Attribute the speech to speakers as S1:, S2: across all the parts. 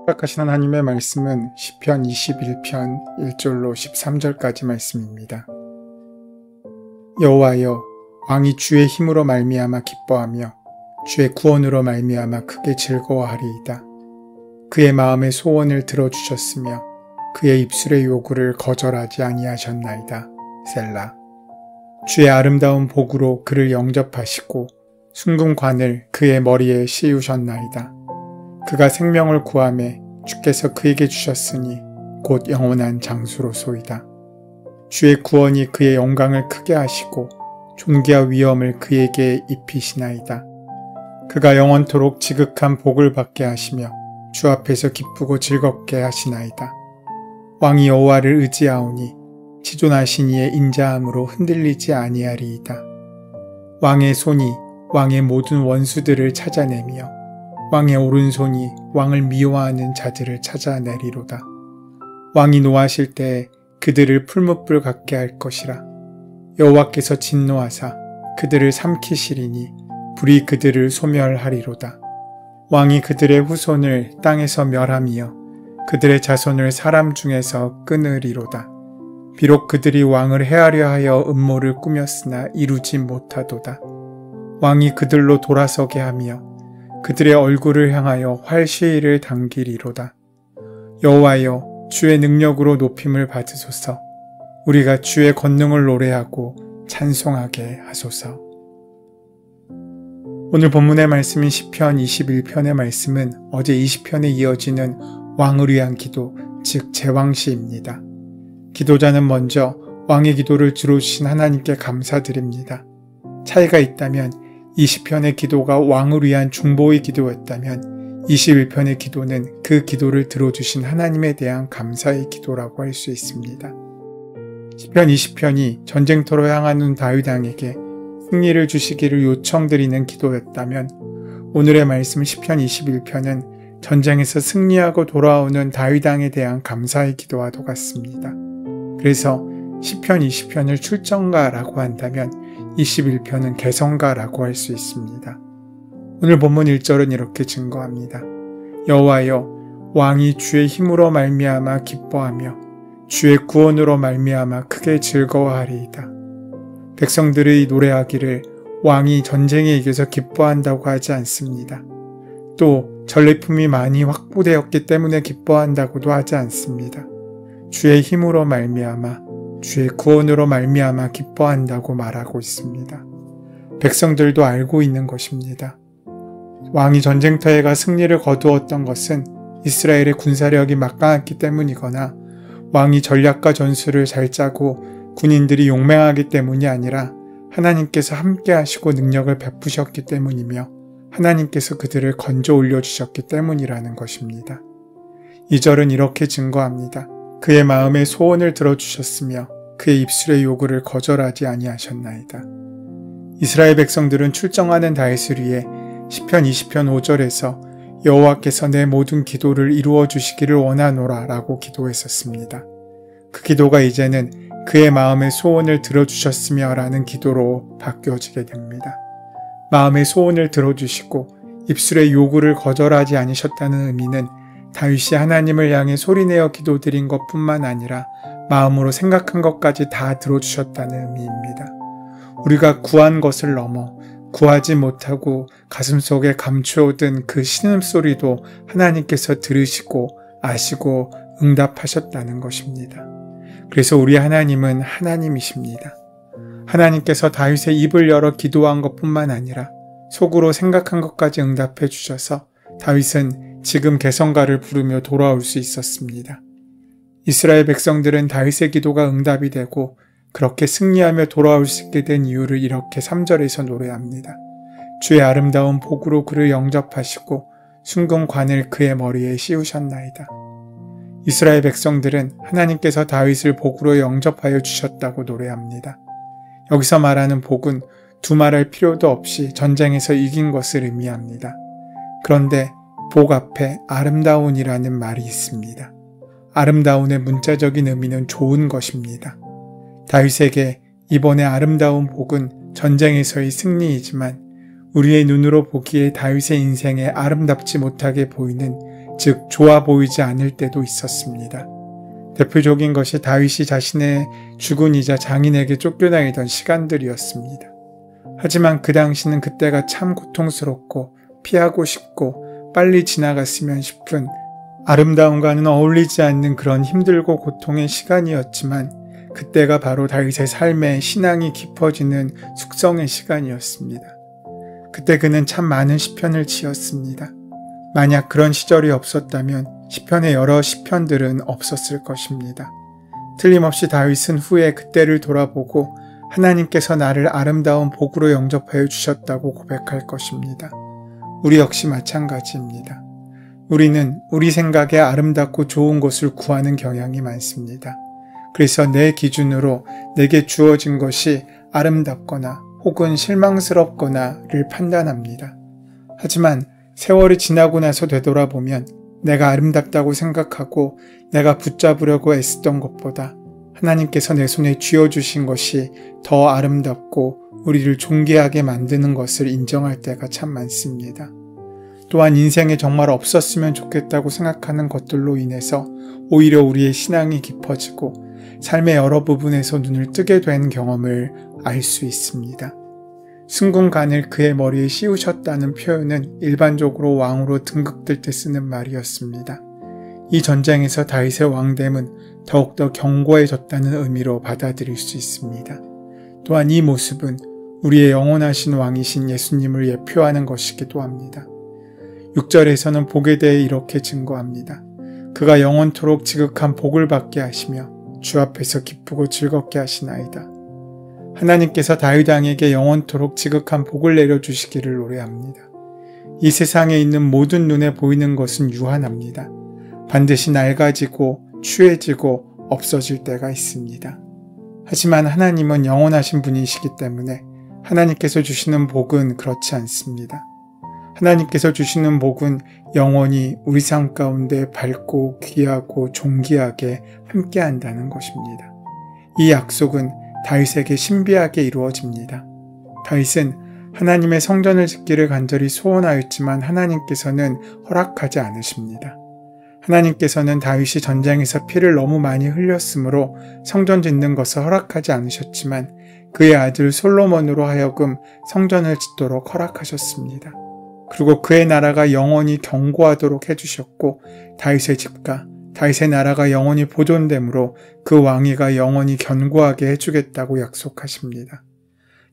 S1: 허락하신 하나님의 말씀은 시편 21편 1절로 13절까지 말씀입니다. 여호와여, 왕이 주의 힘으로 말미암아 기뻐하며 주의 구원으로 말미암아 크게 즐거워하리이다. 그의 마음의 소원을 들어주셨으며 그의 입술의 요구를 거절하지 아니하셨나이다. 셀라. 주의 아름다운 복으로 그를 영접하시고 순금관을 그의 머리에 씌우셨나이다. 그가 생명을 구하매 주께서 그에게 주셨으니 곧 영원한 장수로소이다. 주의 구원이 그의 영광을 크게 하시고 존귀와 위엄을 그에게 입히시나이다. 그가 영원토록 지극한 복을 받게 하시며 주 앞에서 기쁘고 즐겁게 하시나이다. 왕이 여호와를 의지하오니 지존하신 이의 인자함으로 흔들리지 아니하리이다. 왕의 손이 왕의 모든 원수들을 찾아내며 왕의 오른손이 왕을 미워하는 자들을 찾아내리로다. 왕이 노하실 때에 그들을 풀무불 같게 할 것이라. 여호와께서 진노하사 그들을 삼키시리니 불이 그들을 소멸하리로다. 왕이 그들의 후손을 땅에서 멸하며 그들의 자손을 사람 중에서 끊으리로다. 비록 그들이 왕을 해하려 하여 음모를 꾸몄으나 이루지 못하도다. 왕이 그들로 돌아서게 하며 그들의 얼굴을 향하여 활시위를 당기리로다. 여호와여, 주의 능력으로 높임을 받으소서. 우리가 주의 권능을 노래하고 찬송하게 하소서. 오늘 본문의 말씀인 시편 21편의 말씀은 어제 20편에 이어지는 왕을 위한 기도, 즉 제왕시입니다. 기도자는 먼저 왕의 기도를 들어주신 하나님께 감사드립니다. 차이가 있다면 20편의 기도가 왕을 위한 중보의 기도였다면 21편의 기도는 그 기도를 들어주신 하나님에 대한 감사의 기도라고 할 수 있습니다. 시편 20편이 전쟁터로 향하는 다윗 왕에게 승리를 주시기를 요청드리는 기도였다면 오늘의 말씀 시편 21편은 전쟁에서 승리하고 돌아오는 다윗 왕에 대한 감사의 기도와 똑같습니다. 그래서 시편 20편을 출정가라고 한다면 21편은 개성가라고 할 수 있습니다. 오늘 본문 1절은 이렇게 증거합니다. 여호와여, 왕이 주의 힘으로 말미암아 기뻐하며 주의 구원으로 말미암아 크게 즐거워하리이다. 백성들의 노래하기를 왕이 전쟁에 이겨서 기뻐한다고 하지 않습니다. 또 전리품이 많이 확보되었기 때문에 기뻐한다고도 하지 않습니다. 주의 힘으로 말미암아 주의 구원으로 말미암아 기뻐한다고 말하고 있습니다. 백성들도 알고 있는 것입니다. 왕이 전쟁터에 가 승리를 거두었던 것은 이스라엘의 군사력이 막강했기 때문이거나 왕이 전략과 전술을 잘 짜고 군인들이 용맹하기 때문이 아니라 하나님께서 함께 하시고 능력을 베푸셨기 때문이며 하나님께서 그들을 건져 올려주셨기 때문이라는 것입니다. 2절은 이렇게 증거합니다. 그의 마음의 소원을 들어주셨으며 그의 입술의 요구를 거절하지 아니하셨나이다. 이스라엘 백성들은 출정하는 다윗을 위해 시편 20편 5절에서 여호와께서 내 모든 기도를 이루어 주시기를 원하노라 라고 기도했었습니다. 그 기도가 이제는 그의 마음의 소원을 들어주셨으며 라는 기도로 바뀌어지게 됩니다. 마음의 소원을 들어주시고 입술의 요구를 거절하지 않으셨다는 의미는 다윗이 하나님을 향해 소리내어 기도드린 것뿐만 아니라 마음으로 생각한 것까지 다 들어주셨다는 의미입니다. 우리가 구한 것을 넘어 구하지 못하고 가슴속에 감추어둔 그 신음소리도 하나님께서 들으시고 아시고 응답하셨다는 것입니다. 그래서 우리 하나님은 하나님이십니다. 하나님께서 다윗의 입을 열어 기도한 것뿐만 아니라 속으로 생각한 것까지 응답해 주셔서 다윗은 지금 개성가를 부르며 돌아올 수 있었습니다. 이스라엘 백성들은 다윗의 기도가 응답이 되고 그렇게 승리하며 돌아올 수 있게 된 이유를 이렇게 3절에서 노래합니다. 주의 아름다운 복으로 그를 영접하시고 순금관을 그의 머리에 씌우셨나이다. 이스라엘 백성들은 하나님께서 다윗을 복으로 영접하여 주셨다고 노래합니다. 여기서 말하는 복은 두말할 필요도 없이 전쟁에서 이긴 것을 의미합니다. 그런데 복 앞에 아름다운이라는 말이 있습니다. 아름다운의 문자적인 의미는 좋은 것입니다. 다윗에게 이번에 아름다운 복은 전쟁에서의 승리이지만 우리의 눈으로 보기에 다윗의 인생에 아름답지 못하게 보이는 즉 좋아 보이지 않을 때도 있었습니다. 대표적인 것이 다윗이 자신의 주군이자 장인에게 쫓겨다니던 시간들이었습니다. 하지만 그 당시는 그때가 참 고통스럽고 피하고 싶고 빨리 지나갔으면 싶은 아름다움과는 어울리지 않는 그런 힘들고 고통의 시간이었지만 그때가 바로 다윗의 삶에 신앙이 깊어지는 숙성의 시간이었습니다. 그때 그는 참 많은 시편을 지었습니다. 만약 그런 시절이 없었다면 시편의 여러 시편들은 없었을 것입니다. 틀림없이 다윗은 후에 그때를 돌아보고 하나님께서 나를 아름다운 복으로 영접하여 주셨다고 고백할 것입니다. 우리 역시 마찬가지입니다. 우리는 우리 생각에 아름답고 좋은 것을 구하는 경향이 많습니다. 그래서 내 기준으로 내게 주어진 것이 아름답거나 혹은 실망스럽거나를 판단합니다. 하지만 세월이 지나고 나서 되돌아보면 내가 아름답다고 생각하고 내가 붙잡으려고 애쓰던 것보다 하나님께서 내 손에 쥐어주신 것이 더 아름답고 우리를 존귀하게 만드는 것을 인정할 때가 참 많습니다. 또한 인생에 정말 없었으면 좋겠다고 생각하는 것들로 인해서 오히려 우리의 신앙이 깊어지고 삶의 여러 부분에서 눈을 뜨게 된 경험을 알 수 있습니다. 승군관을 그의 머리에 씌우셨다는 표현은 일반적으로 왕으로 등극될 때 쓰는 말이었습니다. 이 전쟁에서 다윗의 왕됨은 더욱더 견고해졌다는 의미로 받아들일 수 있습니다. 또한 이 모습은 우리의 영원하신 왕이신 예수님을 예표하는 것이기도 합니다. 6절에서는 복에 대해 이렇게 증거합니다. 그가 영원토록 지극한 복을 받게 하시며 주 앞에서 기쁘고 즐겁게 하시나이다. 하나님께서 다윗 왕에게 영원토록 지극한 복을 내려주시기를 노래합니다. 이 세상에 있는 모든 눈에 보이는 것은 유한합니다. 반드시 낡아지고 추해지고 없어질 때가 있습니다. 하지만 하나님은 영원하신 분이시기 때문에 하나님께서 주시는 복은 그렇지 않습니다. 하나님께서 주시는 복은 영원히 우리 삶 가운데 밝고 귀하고 존귀하게 함께한다는 것입니다. 이 약속은 다윗에게 신비하게 이루어집니다. 다윗은 하나님의 성전을 짓기를 간절히 소원하였지만 하나님께서는 허락하지 않으십니다. 하나님께서는 다윗이 전쟁에서 피를 너무 많이 흘렸으므로 성전 짓는 것을 허락하지 않으셨지만 그의 아들 솔로몬으로 하여금 성전을 짓도록 허락하셨습니다. 그리고 그의 나라가 영원히 견고하도록 해주셨고 다윗의 집과 다윗의 나라가 영원히 보존되므로 그 왕위가 영원히 견고하게 해주겠다고 약속하십니다.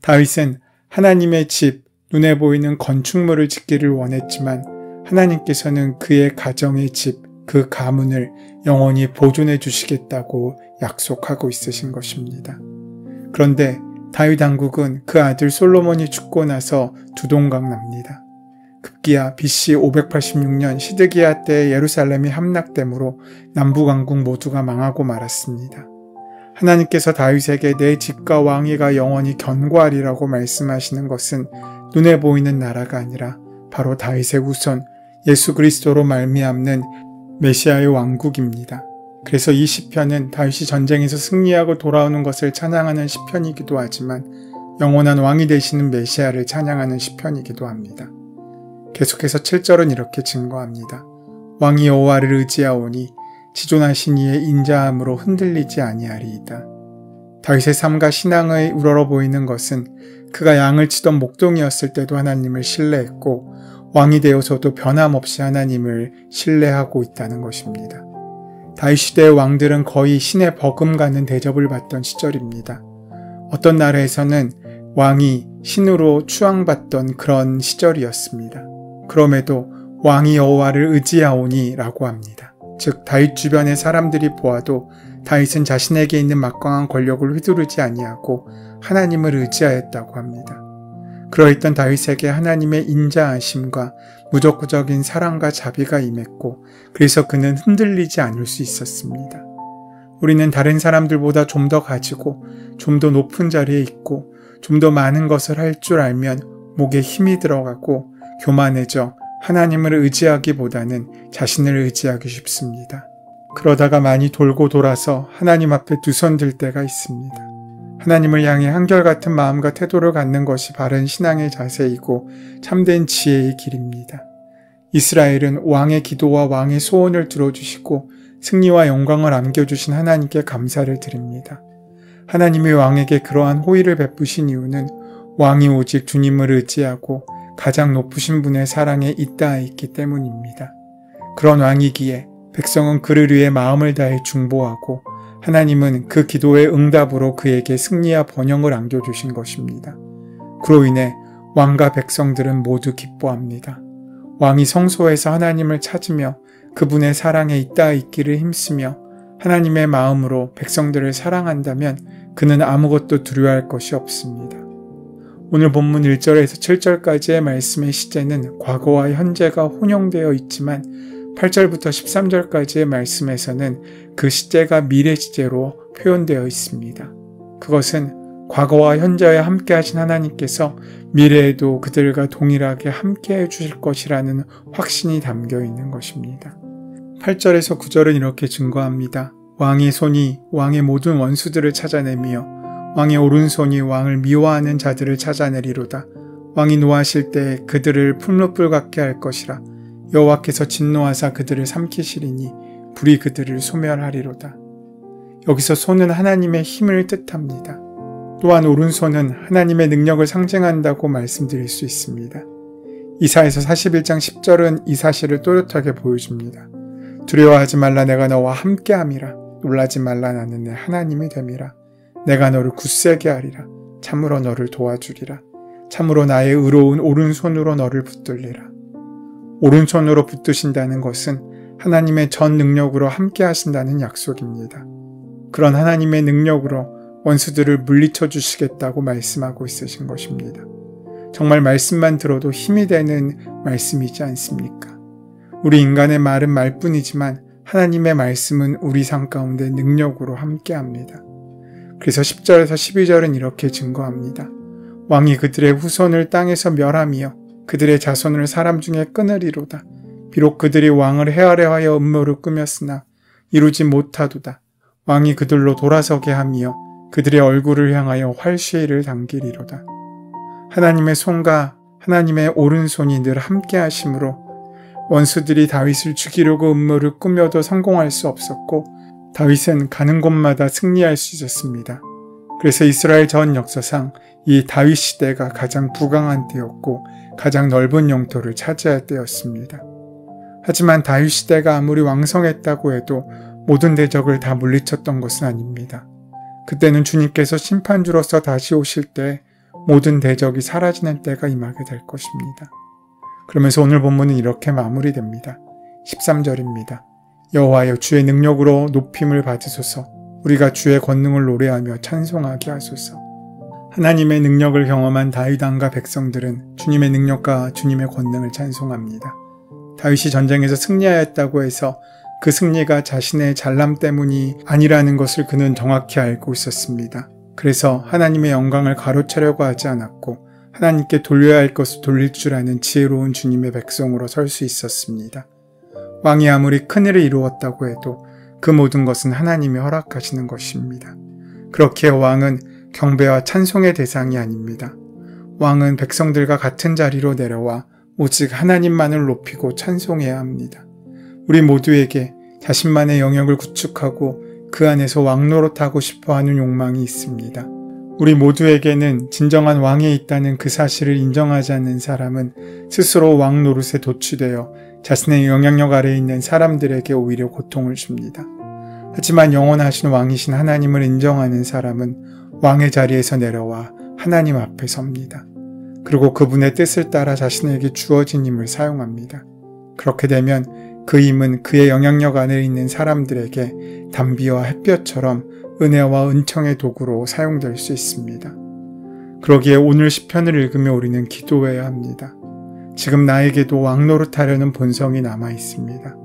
S1: 다윗은 하나님의 집, 눈에 보이는 건축물을 짓기를 원했지만 하나님께서는 그의 가정의 집, 그 가문을 영원히 보존해 주시겠다고 약속하고 있으신 것입니다. 그런데 다윗 왕국은 그 아들 솔로몬이 죽고 나서 두동강 납니다. 급기야 BC 586년 시드기야 때 예루살렘이 함락되므로 남북왕국 모두가 망하고 말았습니다. 하나님께서 다윗에게 내 집과 왕위가 영원히 견고하리라고 말씀하시는 것은 눈에 보이는 나라가 아니라 바로 다윗의 후손 예수 그리스도로 말미암는 메시아의 왕국입니다. 그래서 이 시편은 다윗이 전쟁에서 승리하고 돌아오는 것을 찬양하는 시편이기도 하지만 영원한 왕이 되시는 메시아를 찬양하는 시편이기도 합니다. 계속해서 7절은 이렇게 증거합니다. 왕이 여호와를 의지하오니 지존하신 이의 인자함으로 흔들리지 아니하리이다. 다윗의 삶과 신앙의 우러러 보이는 것은 그가 양을 치던 목동이었을 때도 하나님을 신뢰했고 왕이 되어서도 변함없이 하나님을 신뢰하고 있다는 것입니다. 다윗 시대의 왕들은 거의 신에 버금가는 대접을 받던 시절입니다. 어떤 나라에서는 왕이 신으로 추앙받던 그런 시절이었습니다. 그럼에도 왕이 여호와를 의지하오니 라고 합니다. 즉 다윗 주변의 사람들이 보아도 다윗은 자신에게 있는 막강한 권력을 휘두르지 아니하고 하나님을 의지하였다고 합니다. 그러했던 다윗에게 하나님의 인자하심과 무조건적인 사랑과 자비가 임했고 그래서 그는 흔들리지 않을 수 있었습니다. 우리는 다른 사람들보다 좀 더 가지고 좀 더 높은 자리에 있고 좀 더 많은 것을 할 줄 알면 목에 힘이 들어가고 교만해져 하나님을 의지하기보다는 자신을 의지하기 쉽습니다. 그러다가 많이 돌고 돌아서 하나님 앞에 두 손 들 때가 있습니다. 하나님을 향해 한결같은 마음과 태도를 갖는 것이 바른 신앙의 자세이고 참된 지혜의 길입니다. 이스라엘은 왕의 기도와 왕의 소원을 들어주시고 승리와 영광을 안겨주신 하나님께 감사를 드립니다. 하나님이 왕에게 그러한 호의를 베푸신 이유는 왕이 오직 주님을 의지하고 가장 높으신 분의 사랑에 잇따있기 때문입니다. 그런 왕이기에 백성은 그를 위해 마음을 다해 중보하고 하나님은 그 기도의 응답으로 그에게 승리와 번영을 안겨주신 것입니다. 그로 인해 왕과 백성들은 모두 기뻐합니다. 왕이 성소에서 하나님을 찾으며 그분의 사랑에 잇따있기를 힘쓰며 하나님의 마음으로 백성들을 사랑한다면 그는 아무것도 두려워할 것이 없습니다. 오늘 본문 1절에서 7절까지의 말씀의 시제는 과거와 현재가 혼용되어 있지만 8절부터 13절까지의 말씀에서는 그 시제가 미래 시제로 표현되어 있습니다. 그것은 과거와 현재에 함께 하신 하나님께서 미래에도 그들과 동일하게 함께 해주실 것이라는 확신이 담겨 있는 것입니다. 8절에서 9절은 이렇게 증거합니다. 왕의 손이 왕의 모든 원수들을 찾아내며 왕의 오른손이 왕을 미워하는 자들을 찾아내리로다. 왕이 노하실 때 그들을 풀무불 같게 할 것이라. 여호와께서 진노하사 그들을 삼키시리니 불이 그들을 소멸하리로다. 여기서 손은 하나님의 힘을 뜻합니다. 또한 오른손은 하나님의 능력을 상징한다고 말씀드릴 수 있습니다. 이사야서 41장 10절은 이 사실을 또렷하게 보여줍니다. 두려워하지 말라, 내가 너와 함께함이라. 놀라지 말라, 나는 내 하나님이 됨이라. 내가 너를 굳세게 하리라. 참으로 너를 도와주리라. 참으로 나의 의로운 오른손으로 너를 붙들리라. 오른손으로 붙드신다는 것은 하나님의 전 능력으로 함께 하신다는 약속입니다. 그런 하나님의 능력으로 원수들을 물리쳐 주시겠다고 말씀하고 있으신 것입니다. 정말 말씀만 들어도 힘이 되는 말씀이지 않습니까? 우리 인간의 말은 말뿐이지만 하나님의 말씀은 우리 삶 가운데 능력으로 함께합니다. 그래서 10절에서 12절은 이렇게 증거합니다. 왕이 그들의 후손을 땅에서 멸하며 그들의 자손을 사람 중에 끊으리로다. 비록 그들이 왕을 해하려 하여 음모를 꾸몄으나 이루지 못하도다. 왕이 그들로 돌아서게 하며 그들의 얼굴을 향하여 활시위를 당기리로다. 하나님의 손과 하나님의 오른손이 늘 함께 하심으로 원수들이 다윗을 죽이려고 음모를 꾸며도 성공할 수 없었고 다윗은 가는 곳마다 승리할 수 있었습니다. 그래서 이스라엘 전 역사상 이 다윗 시대가 가장 부강한 때였고 가장 넓은 영토를 차지할 때였습니다. 하지만 다윗 시대가 아무리 왕성했다고 해도 모든 대적을 다 물리쳤던 것은 아닙니다. 그때는 주님께서 심판주로서 다시 오실 때 모든 대적이 사라지는 때가 임하게 될 것입니다. 그러면서 오늘 본문은 이렇게 마무리됩니다. 13절입니다. 여호와여, 주의 능력으로 높임을 받으소서. 우리가 주의 권능을 노래하며 찬송하게 하소서. 하나님의 능력을 경험한 다윗 왕과 백성들은 주님의 능력과 주님의 권능을 찬송합니다. 다윗이 전쟁에서 승리하였다고 해서 그 승리가 자신의 잘남 때문이 아니라는 것을 그는 정확히 알고 있었습니다. 그래서 하나님의 영광을 가로채려고 하지 않았고 하나님께 돌려야 할 것을 돌릴 줄 아는 지혜로운 주님의 백성으로 설 수 있었습니다. 왕이 아무리 큰일을 이루었다고 해도 그 모든 것은 하나님이 허락하시는 것입니다. 그렇기에 왕은 경배와 찬송의 대상이 아닙니다. 왕은 백성들과 같은 자리로 내려와 오직 하나님만을 높이고 찬송해야 합니다. 우리 모두에게 자신만의 영역을 구축하고 그 안에서 왕노릇하고 싶어하는 욕망이 있습니다. 우리 모두에게는 진정한 왕에 있다는 그 사실을 인정하지 않는 사람은 스스로 왕 노릇에 도취되어 자신의 영향력 아래에 있는 사람들에게 오히려 고통을 줍니다. 하지만 영원하신 왕이신 하나님을 인정하는 사람은 왕의 자리에서 내려와 하나님 앞에 섭니다. 그리고 그분의 뜻을 따라 자신에게 주어진 힘을 사용합니다. 그렇게 되면 그 힘은 그의 영향력 안에 있는 사람들에게 담비와 햇볕처럼 은혜와 은총의 도구로 사용될 수 있습니다. 그러기에 오늘 시편을 읽으며 우리는 기도해야 합니다. 지금 나에게도 왕노릇하려는 본성이 남아 있습니다.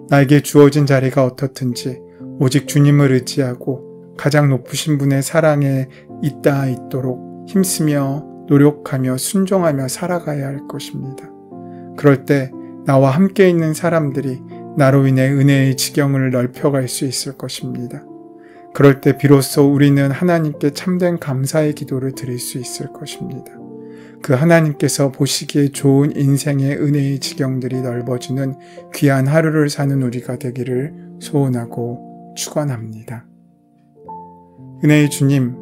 S1: 나에게 주어진 자리가 어떻든지 오직 주님을 의지하고 가장 높으신 분의 사랑에 있도록 힘쓰며 노력하며 순종하며 살아가야 할 것입니다. 그럴 때 나와 함께 있는 사람들이 나로 인해 은혜의 지경을 넓혀갈 수 있을 것입니다. 그럴 때 비로소 우리는 하나님께 참된 감사의 기도를 드릴 수 있을 것입니다. 그 하나님께서 보시기에 좋은 인생의 은혜의 지경들이 넓어지는 귀한 하루를 사는 우리가 되기를 소원하고 축원합니다. 은혜의 주님,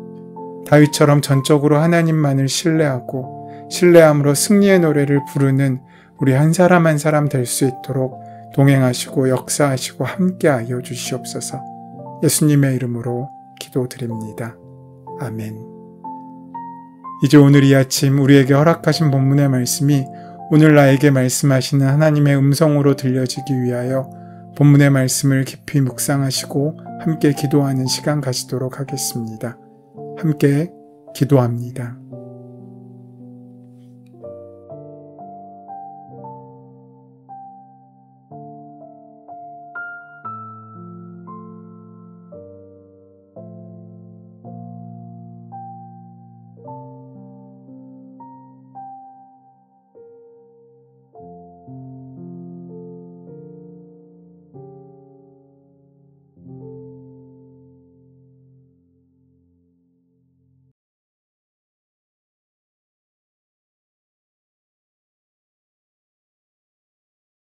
S1: 다윗처럼 전적으로 하나님만을 신뢰하고 신뢰함으로 승리의 노래를 부르는 우리 한 사람 한 사람 될 수 있도록 동행하시고 역사하시고 함께하여 주시옵소서. 예수님의 이름으로 기도드립니다. 아멘. 이제 오늘 이 아침 우리에게 허락하신 본문의 말씀이 오늘 나에게 말씀하시는 하나님의 음성으로 들려지기 위하여 본문의 말씀을 깊이 묵상하시고 함께 기도하는 시간 가지도록 하겠습니다. 함께 기도합니다.